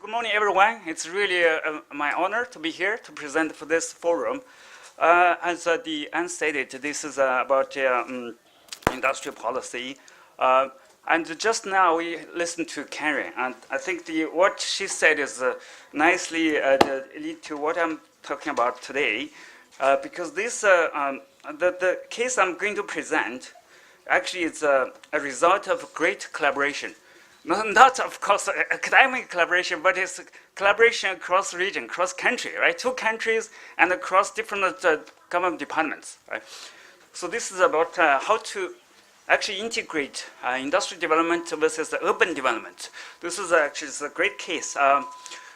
Good morning, everyone. It's really my honor to be here to present for this forum. As the Anne stated, this is about industrial policy. And just now we listened to Karen, and I think what she said is nicely lead to what I'm talking about today. Because this, the case I'm going to present actually is a result of great collaboration. Not, of course, academic collaboration, but it's collaboration across region, across country, right? 2 countries and across different government departments, right? So this is about how to actually integrate industrial development versus the urban development. This is actually a great case. I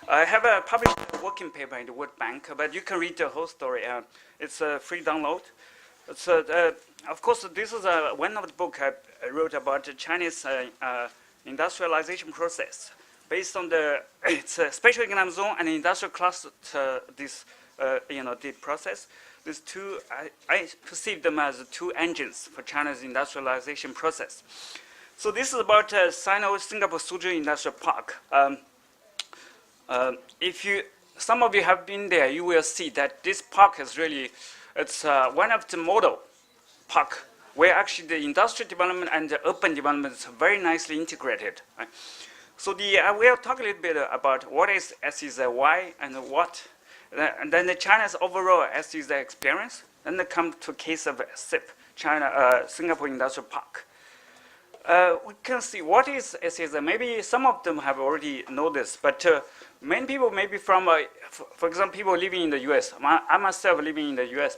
have published a working paper in the World Bank, but you can read the whole story. It's a free download. So, of course, this is one of the books I wrote about the Chinese industrialization process based on it's a special economic zone and industrial cluster. The process. These two, I perceive them as 2 engines for China's industrialization process. So this is about Sino-Singapore Suzhou Industrial Park. Some of you have been there, you will see that this park is really, it's one of the model park where actually the industrial development and the urban development is very nicely integrated. Right? So we'll talk a little bit about what is SEZY and what, and then China's overall SEZY experience, then they come to a case of SIP, Singapore Industrial Park. We can see what is SEZY. Maybe some of them have already know this, but many people maybe from, for example, people living in the US, I myself living in the US,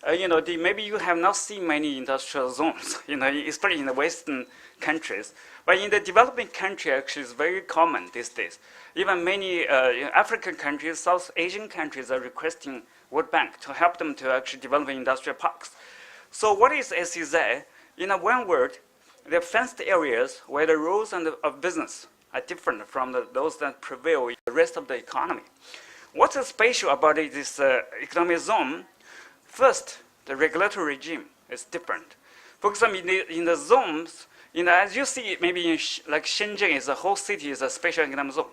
maybe you have not seen many industrial zones, especially in the Western countries. But in the developing country, actually, it's very common these days. Even many African countries, South Asian countries are requesting World Bank to help them to actually develop industrial parks. So what is SEZ? In one word, they're fenced areas where the rules of business are different from those that prevail in the rest of the economy. What's special about this economic zone? First, the regulatory regime is different. For example, in the zones, as you see, maybe like Shenzhen is a whole city is a special economic zone,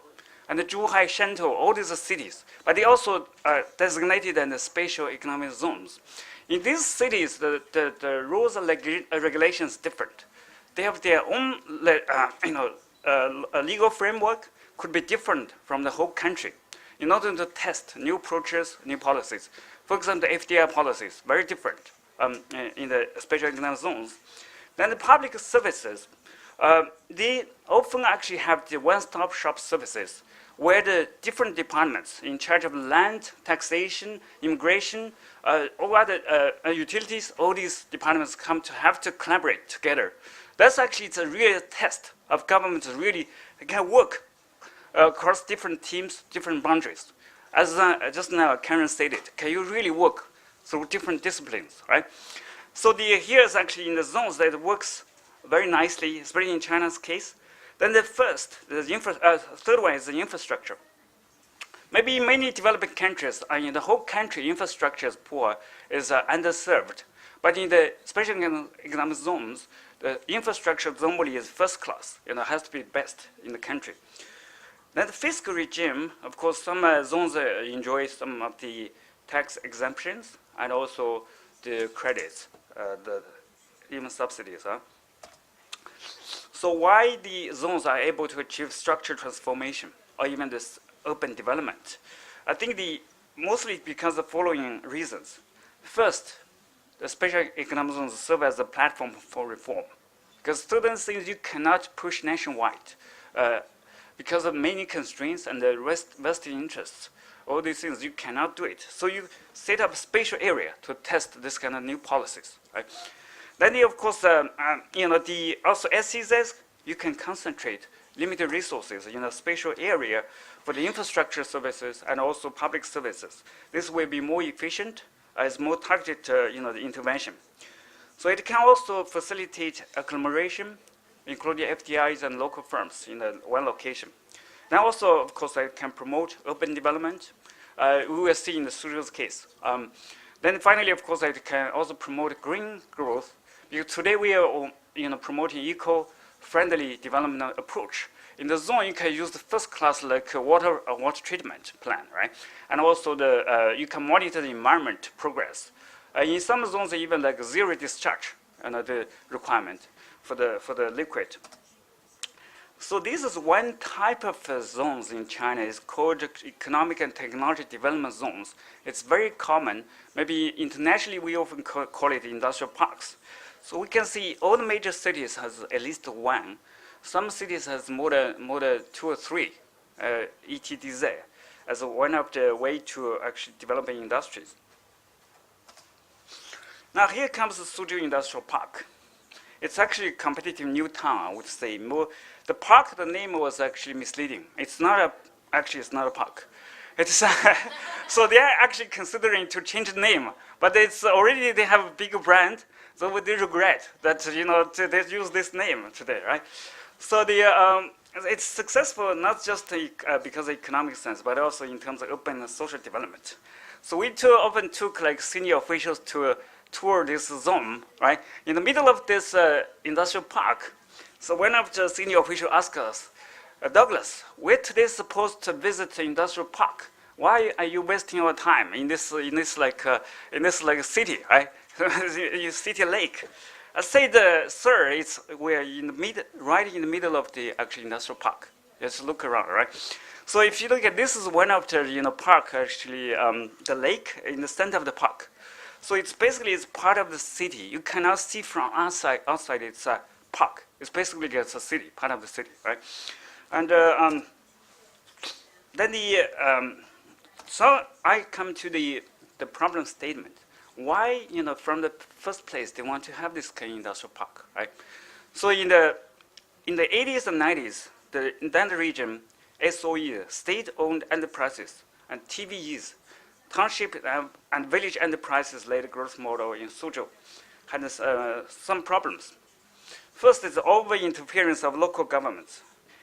and the Zhuhai, Shantou, all these are cities, but they also are designated as special economic zones. In these cities, the rules and regulations different. They have their own, legal framework could be different from the whole country in order to test new approaches, new policies. For example, the FDI policies, very different in the special economic zones. Then the public services, they often actually have the one-stop shop services where the different departments in charge of land, taxation, immigration, all other utilities, all these departments have to collaborate together. That's actually it's a real test of government to really can work across different teams, different boundaries. As just now Karen stated, can you really work through different disciplines, right? So here is actually in the zones that works very nicely, especially in China's case. Then the third one is the infrastructure. Maybe in many developing countries, in the whole country, infrastructure is poor, is underserved. But in the special economic zones, the infrastructure normally is first class, has to be best in the country. Then the fiscal regime, of course, some zones enjoy some of the tax exemptions and also the credits, even subsidies. So why the zones are able to achieve structural transformation or even this urban development? I think mostly because of the following reasons. First, the special economic zones serve as a platform for reform. Because certain things you cannot push nationwide. Because of many constraints and the vested interests, all these things, you cannot do it. So you set up a spatial area to test this kind of new policies, right? Then, of course, also SEZs, you can concentrate limited resources in a spatial area for the infrastructure services and also public services. This will be more efficient, as more targeted, the intervention. So it can also facilitate agglomeration, including FDIs and local firms in one location. Now also, of course, it can promote urban development. We will see in the Suzhou's case. Then finally, of course, it can also promote green growth. Because today we are promoting eco-friendly development approach. in the zone, you can use the first class like water treatment plant, right? And also you can monitor the environment progress. In some zones, even like zero discharge, the requirement for the liquid. So this is one type of zones in China. It's called economic and technology development zones. It's very common. Maybe internationally, we often call it industrial parks. So we can see all the major cities has at least one. Some cities has more than 2 or 3 ETDZ as one of the way to actually developing industries. Now here comes the Suzhou Industrial Park. It's actually a competitive new town, I would say. The park, the name was actually misleading. It's not a park. It's so they are actually considering to change the name, but it's already they have a bigger brand, so they regret that they use this name today, right? So it's successful not just because of economic sense, but also in terms of urban and social development. So we often took like senior officials to tour this zone, right? In the middle of this industrial park, so one of the senior officials asked us, Douglas, we're today supposed to visit the industrial park. Why are you wasting your time in this city, right? City lake. I said, sir, we're right in the middle of the actual industrial park. Just look around, right? So if you look at this is one of the park actually, the lake in the center of the park. So it's part of the city. You cannot see from outside. It's a park. It's basically it's a city, part of the city, right? And then so I come to the problem statement. Why, from the first place they want to have this kind of industrial park, right? So in the 80s and 90s, in that region, SOE, state-owned enterprises, and TVEs, township and village enterprises-led growth model in Suzhou had some problems. First is over-interference of local governments.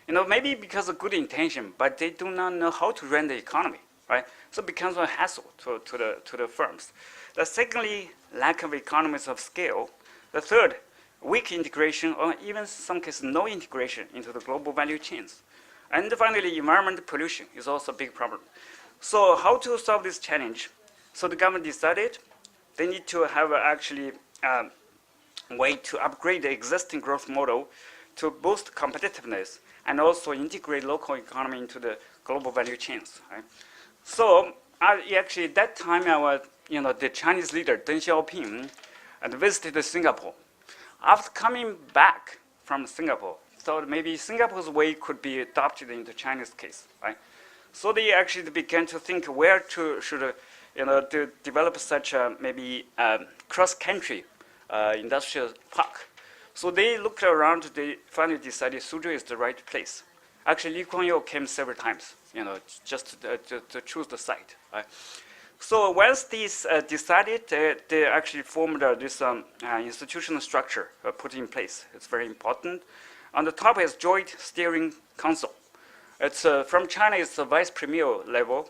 Maybe because of good intention, but they do not know how to run the economy, right? So it becomes a hassle to the firms. The secondly, lack of economies of scale. The third, weak integration, or even in some cases no integration into the global value chains. And finally, environmental pollution is also a big problem. So how to solve this challenge? So the government decided they need to have actually a way to upgrade the existing growth model to boost competitiveness and also integrate local economy into the global value chains. Right? So actually at that time, the Chinese leader Deng Xiaoping visited Singapore. After coming back from Singapore, thought maybe Singapore's way could be adopted in the Chinese case, right? So they actually began to think where to develop such a maybe cross-country industrial park. So they looked around. They finally decided Suzhou is the right place. Actually, Lee Kuan Yew came several times, just to choose the site. Right? So once these decided, they actually formed this institutional structure put in place. It's very important. On the top is Joint Steering Council. It's from China, it's the vice premier level.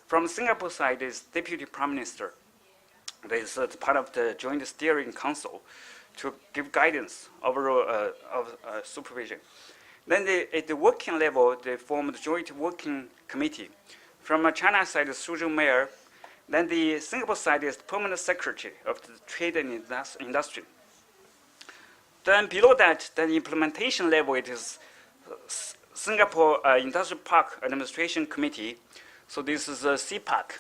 From Singapore side is deputy prime minister. It's part of the Joint Steering Council to give guidance overall of supervision. Then at the working level, they formed the Joint Working Committee. From China side, the Suzhou mayor. Then the Singapore side is the permanent secretary of the trade and industry. Then below that, the implementation level, it is Singapore Industrial Park Administration Committee. So this is CPAC.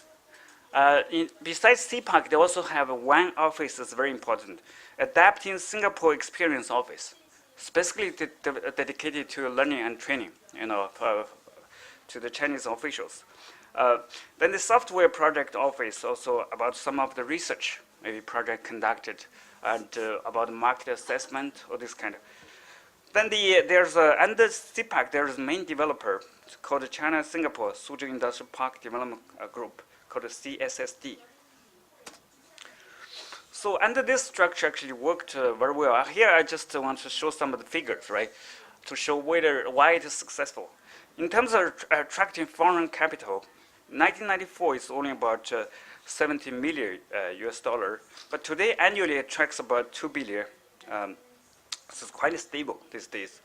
Besides CPAC, they also have one office that's very important, Adapting Singapore Experience Office, specifically dedicated to learning and training, to the Chinese officials. Then the software project office, also about some of the research, maybe project conducted, and about market assessment or this kind of. Then there's under CPAC, there's a main developer called China-Singapore Suzhou Industrial Park Development Group, called CSSD. So under this structure actually worked very well. Here I just want to show some of the figures, right, to show why it is successful. In terms of attracting foreign capital, 1994 is only about 70 million US dollar, but today annually it attracts about 2 billion. So it's quite stable these days.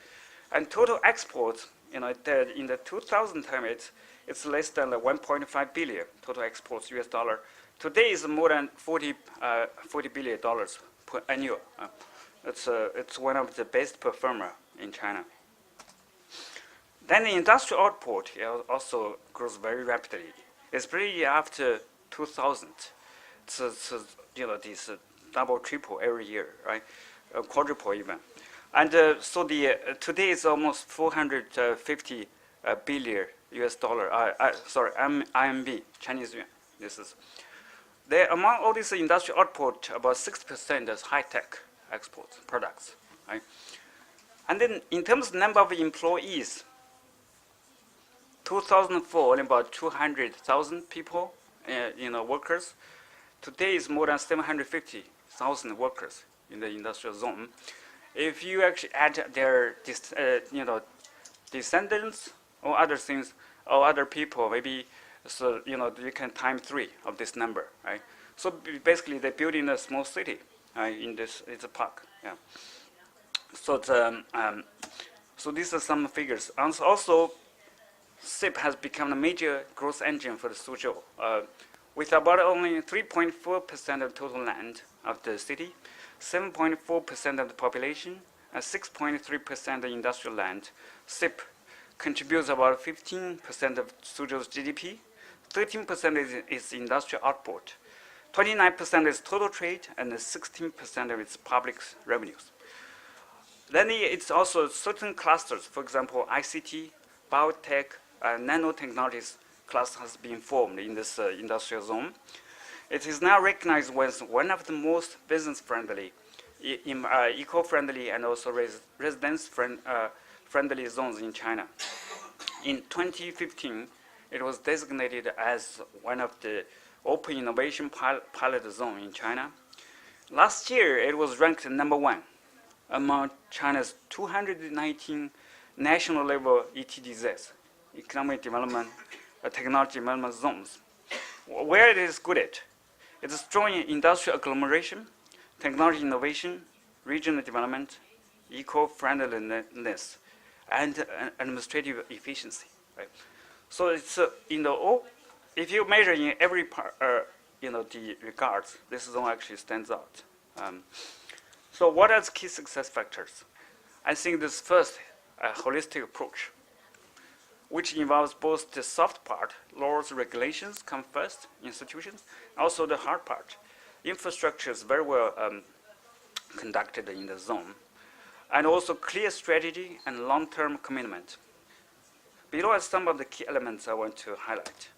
And total exports in the 2000 time, it's less than 1.5 billion total exports US dollar. Today is more than $40 billion per annual. It's one of the best performer in China. Then the industrial output also grows very rapidly, especially after 2000. It's this double, triple every year, right? Quadruple even. And so today is almost 450 billion US dollar. RMB, Chinese yuan. This is among all this industrial output, about 60% is high-tech exports products, right? And then in terms of number of employees, 2004 only about 200,000 people, workers. Today is more than 750,000 workers in the industrial zone. If you actually add their descendants or other things or other people, maybe so you can times 3 of this number, right? So basically, they're building a small city in this. It's a park. Yeah. So so these are some figures. And also, SIP has become a major growth engine for the Suzhou, with about only 3.4% of total land of the city, 7.4% of the population, and 6.3% of industrial land. SIP contributes about 15% of Suzhou's GDP, 13% is industrial output, 29% is total trade, and 16% of its public revenues. Then it's also certain clusters, for example, ICT, biotech, nanotechnologies cluster has been formed in this industrial zone. It is now recognized as one of the most business-friendly, eco-friendly, and also residence-friendly zones in China. In 2015, it was designated as one of the open innovation pilot zone in China. Last year, it was ranked #1 among China's 219 national level ETDZs, economic development, technology development zones. Where it is good at, it's strong in industrial agglomeration, technology innovation, regional development, eco-friendliness, and administrative efficiency. Right? So it's if you measure in every part, the regards, this zone actually stands out. So what are the key success factors? I think this first, a holistic approach, which involves both the soft part, laws, regulations come first, institutions, also the hard part. Infrastructure is very well conducted in the zone, and also clear strategy and long-term commitment. Below are some of the key elements I want to highlight.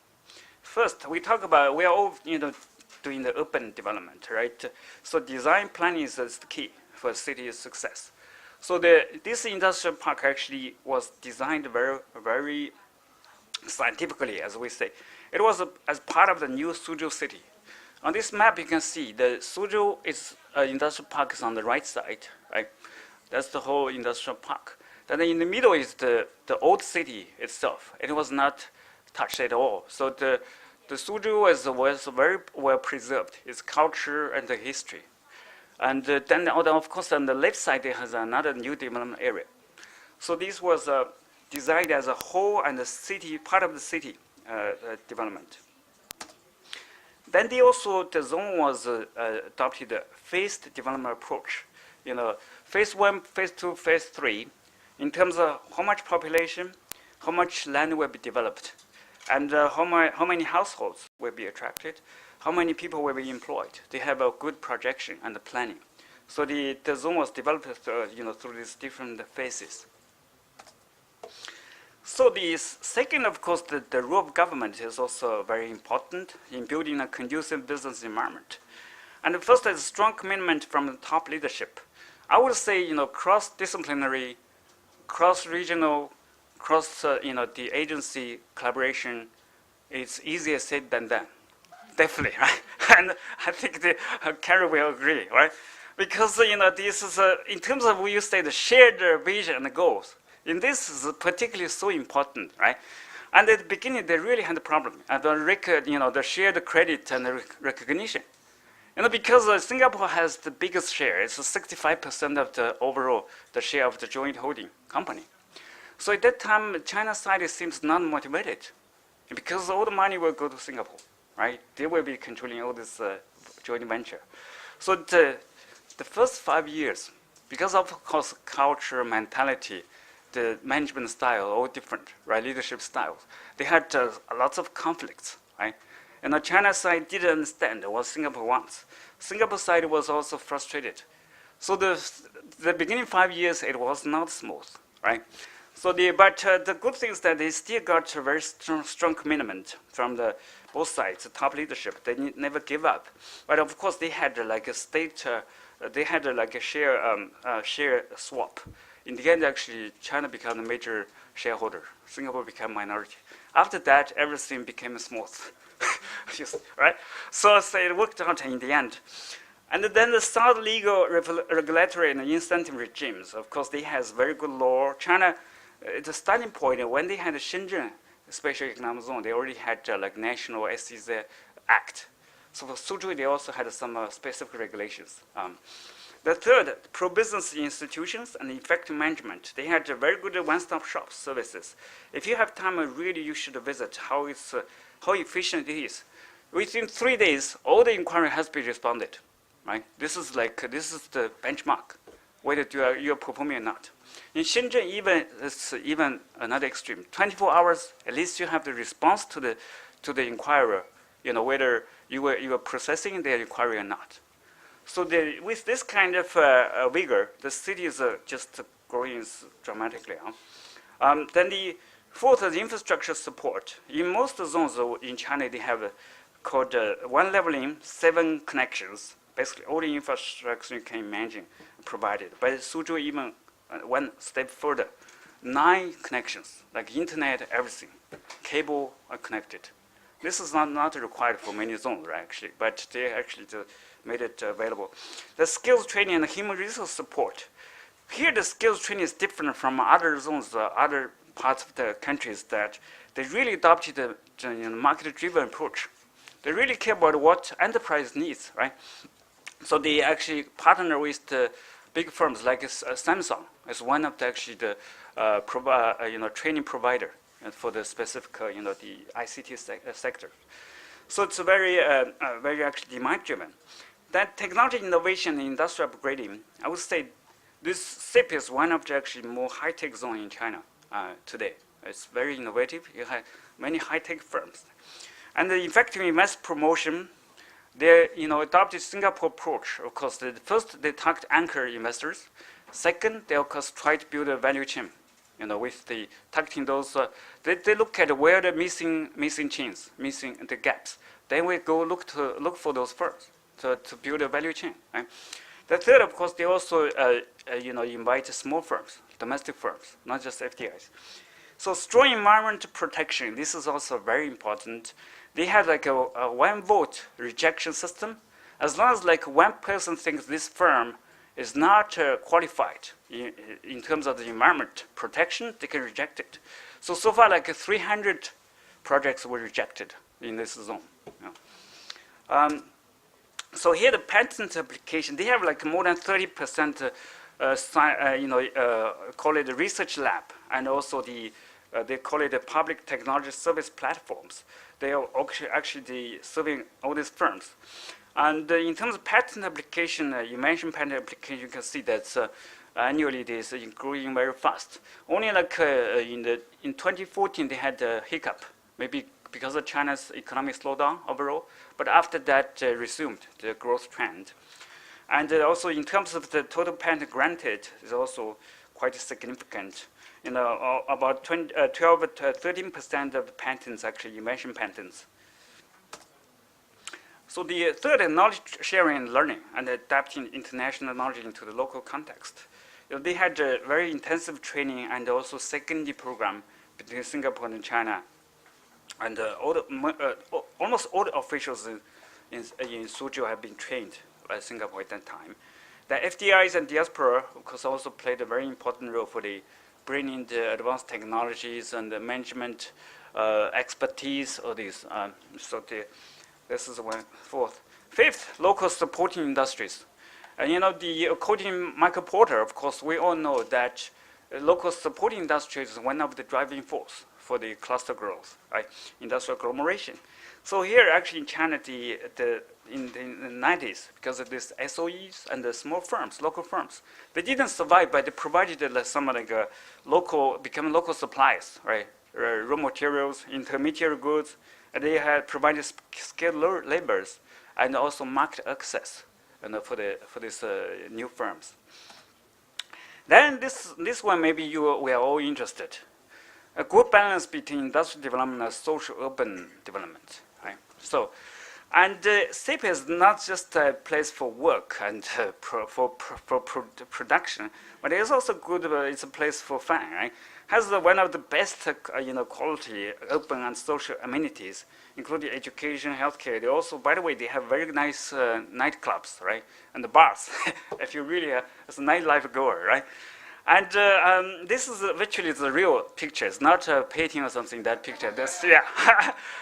First, we are all doing the urban development, right? So design planning is the key for city success. So this industrial park actually was designed very, very scientifically, as we say. It was as part of the new Suzhou city. On this map, you can see the Suzhou industrial park is on the right side, right? That's the whole industrial park. Then in the middle is the old city itself. It was not touched at all. So the Suzhou was very well preserved, its culture and the history. And then, of course, on the left side, it has another new development area. So this was designed as a whole and part of the city development. Then the zone was adopted a phased development approach. Phase 1, phase 2, phase 3, in terms of how much population, how much land will be developed, and how many households will be attracted, how many people will be employed. They have a good projection and the planning. So the zone was developed through these different phases. So the second, of course, the role of government is also very important in building a conducive business environment. And the first is a strong commitment from the top leadership. I would say, cross-disciplinary, cross-regional, the agency collaboration is easier said than done. Definitely, right? And I think Carrie will agree, right? Because, this is, in terms of when you say the shared vision and the goals, in this is particularly so important, right? And at the beginning, they really had a problem. And the shared credit and the recognition. Because Singapore has the biggest share, it's 65% of the overall, the share of the joint holding company. So at that time, China side seems not motivated because all the money will go to Singapore, right? They will be controlling all this joint venture. So the first 5 years, because of course culture, mentality, the management style, all different, right? Leadership styles. They had lots of conflicts, right? And the China side didn't understand what Singapore wants. Singapore side was also frustrated. So the beginning 5 years, it was not smooth, right? So but the good thing is that they still got a very strong commitment from both sides, the top leadership. They never give up. But of course, they had like a state, they had like a share swap. In the end, actually, China became the major shareholder. Singapore became minority. After that, everything became smooth, right? So it worked out in the end. And then the South legal, regulatory, and incentive regimes. Of course, they has very good law. China, the starting point when they had the Shenzhen Special Economic Zone, they already had like national SEZ Act. So for Suzhou, they also had some specific regulations. The third, pro-business institutions and effective management. They had very good one-stop shop services. If you have time, really you should visit how efficient it is. Within 3 days, all the inquiry has been responded. Right? This is the benchmark, whether you are performing or not. In Shenzhen, it's even another extreme. 24 hours, at least you have the response to the inquirer, whether you are processing their inquiry or not. So with this kind of vigor, the city is just growing dramatically. Then the fourth is infrastructure support. In most zones in China, they have called one leveling, 7 connections. Basically, all the infrastructure you can imagine provided. But Suzhou even one step further, 9 connections, like internet, everything, cable are connected. This is not required for many zones, right, actually, but they actually made it available. The skills training and human resource support. Here, the skills training is different from other zones, other parts of the countries that they really adopted the market-driven approach. They really care about what enterprise needs, right? So they actually partner with the big firms like Samsung as one of the training provider for the specific the ICT sector. So it's very actually demand-driven. That technology innovation and industrial upgrading, I would say this SIP is one of the actually more high-tech zone in China today. It's very innovative. You have many high-tech firms. And the effective investment promotion, they adopted Singapore approach. Of course, first they target anchor investors. Second, they of course try to build a value chain. With the targeting those, they look at where the missing chains, missing the gaps. Then we go look for those firms to build a value chain. Right? The third, of course, they also invite small firms, domestic firms, not just FDIs. So strong environment protection. This is also very important. They have like a one vote rejection system. As long as like one person thinks this firm is not qualified in terms of the environment protection, they can reject it. So far like 300 projects were rejected in this zone. So here the patent application, they have like more than 30% call it a research lab, and also they call it the public technology service platforms. They are actually serving all these firms. And in terms of patent application, you mentioned patent application, you can see that annually it is growing very fast. Only like in 2014 they had a hiccup, maybe because of China's economic slowdown overall, but after that resumed the growth trend. And also in terms of the total patent granted is also quite significant. About 12 to 13% of the patents actually invention patents. So the third is knowledge sharing and learning and adapting international knowledge into the local context. They had a very intensive training and also secondary program between Singapore and China. And almost all the officials in Suzhou have been trained by Singapore at that time. The FDIs and diaspora, of course, also played a very important role for the bringing the advanced technologies and the management expertise of these. This is one. Fourth. Fifth, local supporting industries. And according to Michael Porter, of course, we all know that local supporting industry is one of the driving force for the cluster growth, right? Industrial agglomeration. So here, actually, in China, in the 90s, because of this SOEs and the small firms, local firms, they didn't survive, but they provided some become local supplies, right? Raw materials, intermediate goods, and they had provided skilled laborers and also market access, for these new firms. Then this one, maybe we are all interested. A good balance between industrial development and social urban development, right? So, and CIP is not just a place for work and for production, but it's also good. It's a place for fun, right? Has one of the best, quality urban and social amenities, including education, healthcare. They also, by the way, they have very nice nightclubs, right, and the bars. If you really as a nightlife goer, right? And this is virtually the real picture. It's not a painting or something. That picture. That's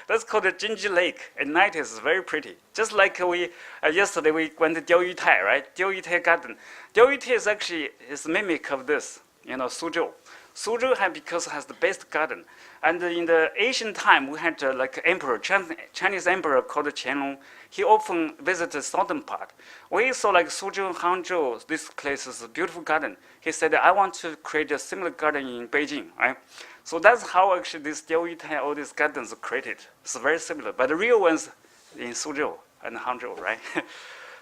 that's called the Jinji Lake. At night, it's very pretty. Just like yesterday we went to Ctiy, right? Ctiy Garden. Ctiy is actually a mimic of this. Suzhou. Suzhou because it has the best garden. And in the ancient time, we had like emperor, Chinese emperor called Qianlong. He often visited southern part. We saw like Suzhou, Hangzhou, this place is a beautiful garden. He said, I want to create a similar garden in Beijing, right? So that's how actually this Ctiy, all these gardens are created. It's very similar, but the real ones in Suzhou and Hangzhou, right?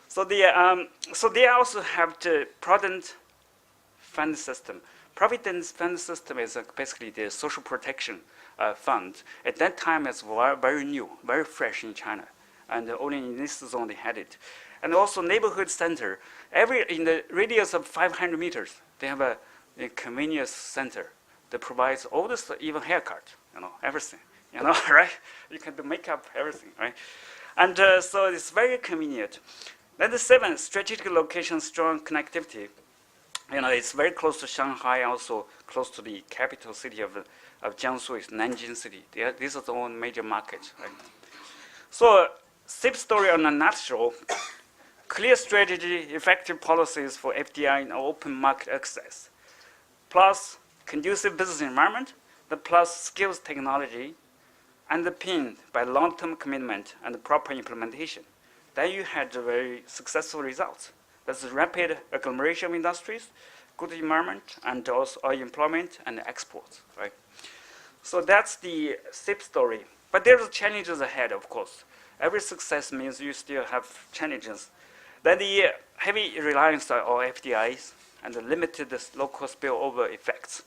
So they also have the Provident Fund system. Provident Fund system is basically the social protection fund. At that time, it's very new, very fresh in China, and only in this zone they had it. And also neighborhood center. In the radius of 500 meters, they have a convenience center that provides all this, even haircut, everything, right? You can do makeup, everything, right? And so it's very convenient. Then the 7th, strategic location, strong connectivity. It's very close to Shanghai, also close to the capital city of Jiangsu, is Nanjing city. These are the own major markets, right? So, SIP story on a nutshell: clear strategy, effective policies for FDI and open market access, plus conducive business environment, plus skills technology, underpinned by long-term commitment and proper implementation. Then you had very successful results. That's rapid agglomeration of industries, good environment, and also employment and exports, right? So that's the SIP story. But there's challenges ahead, of course. Every success means you still have challenges. Then the heavy reliance on FDIs and the limited local spillover effects.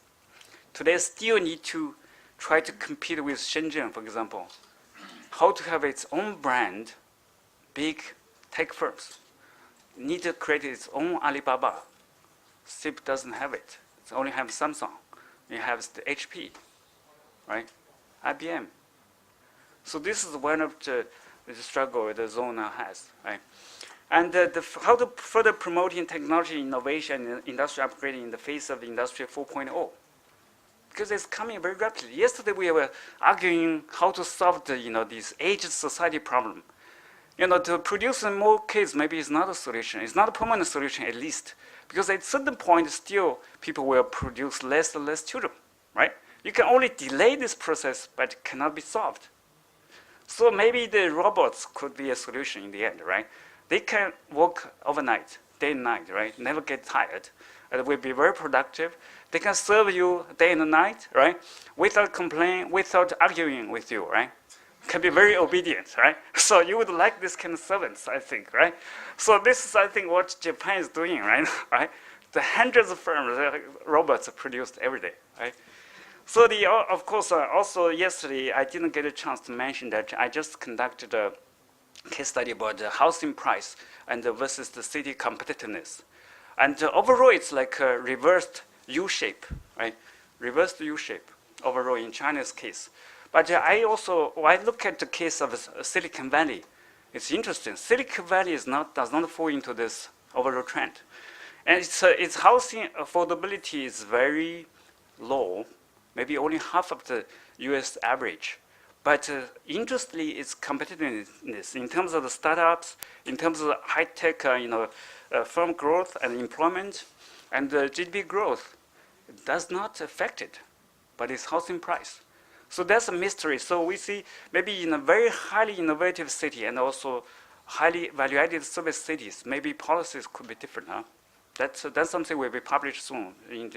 Today still need to try to compete with Shenzhen, for example. How to have its own brand, big tech firms. Need to create its own Alibaba. SIP doesn't have it. It only has Samsung. It has the HP, right? IBM. So this is one of the struggle the zone now has, right? And how to further promoting technology innovation and industrial upgrading in the face of Industry 4.0. Because it's coming very rapidly. Yesterday we were arguing how to solve this aged society problem. To produce more kids maybe is not a solution. It's not a permanent solution, at least. Because at a certain point, still, people will produce less and less children, right? You can only delay this process, but it cannot be solved. So maybe the robots could be a solution in the end, right? They can work overnight, day and night, right? Never get tired. And will be very productive. They can serve you day and night, right? Without complaining, without arguing with you, right? Can be very obedient, right? So you would like this kind of servants, I think, right? So this is, I think, what Japan is doing, right? Right? The hundreds of firms, robots are produced every day, right? So of course, also yesterday, I didn't get a chance to mention that I just conducted a case study about the housing price and versus the city competitiveness. And overall, it's like a reversed U-shape, right? Reversed U-shape overall in China's case. But I look at the case of Silicon Valley. It's interesting. Silicon Valley does not fall into this overall trend. And its housing affordability is very low, maybe only half of the US average. But interestingly, its competitiveness in terms of the startups, in terms of high-tech firm growth and employment, and GDP growth does not affect it, but it's housing price. So that's a mystery. So we see maybe in a very highly innovative city and also highly value-added service cities, maybe policies could be different. Huh? That's something will be published soon in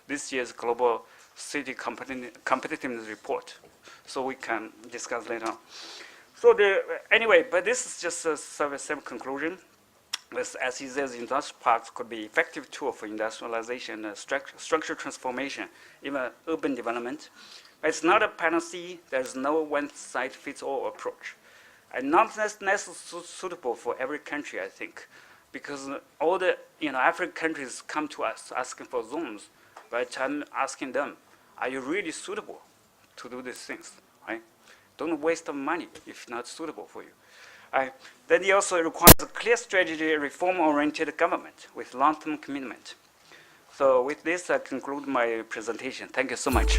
this year's Global City Competitiveness Report. So we can discuss later on. So anyway, but this is just a same conclusion. As he says, industrial parks could be effective tool for industrialization, structural transformation, even urban development. It's not a panacea. There's no one-size-fits-all approach. And not necessarily suitable for every country, I think, because all the African countries come to us asking for zones, but I'm asking them, are you really suitable to do these things? Right? Don't waste money if not suitable for you. Then it also requires a clear strategy, reform-oriented government with long-term commitment. So with this, I conclude my presentation. Thank you so much.